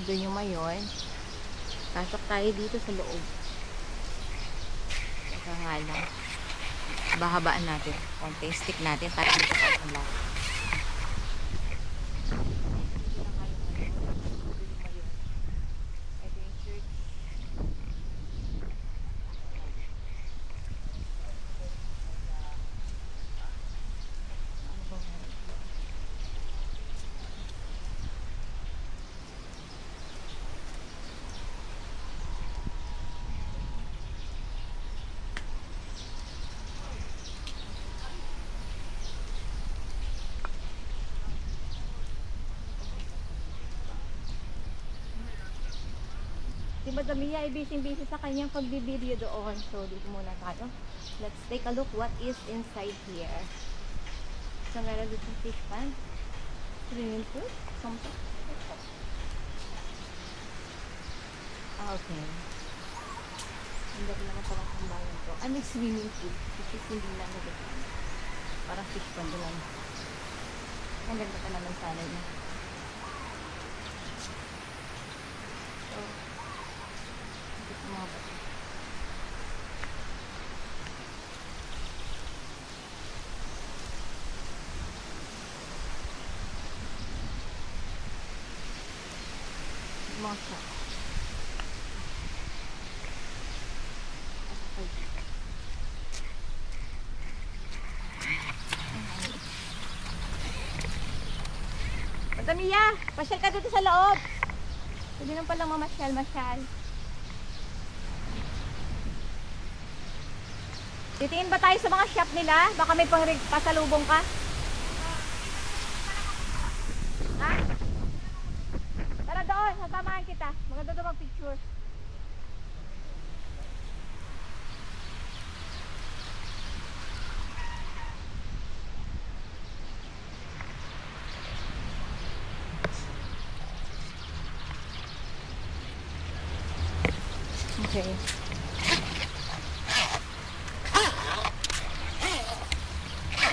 Doon yung mayon. Pasok tayo dito sa loob. Saka nga lang. Bahabaan natin. Konti stick natin para dito tayo ang lahat. Ito yung church. Si Madam Mia ay busy-busy sa kanyang pagbibideo doon. So, dito muna tayo. Let's take a look what is inside here. So, meron dito fish pan. Swimming pool. Something. Okay. Hindi ko naman parang kumbayan to. Ano yung swimming pool? Kasi hindi lang na dito. Parang fish pan doon. Ang ganda pa naman sana niya. So, dito mga bato. Mga shop. Madam Mia, pasyal ka dito sa loob. Pwede nang palang mamasyal-masyal. Titingin ba tayo sa mga shop nila? Baka may pasalubong ka. Ha? Tara doon, sasamahan kita. Maganda doon mag-picture. Okay.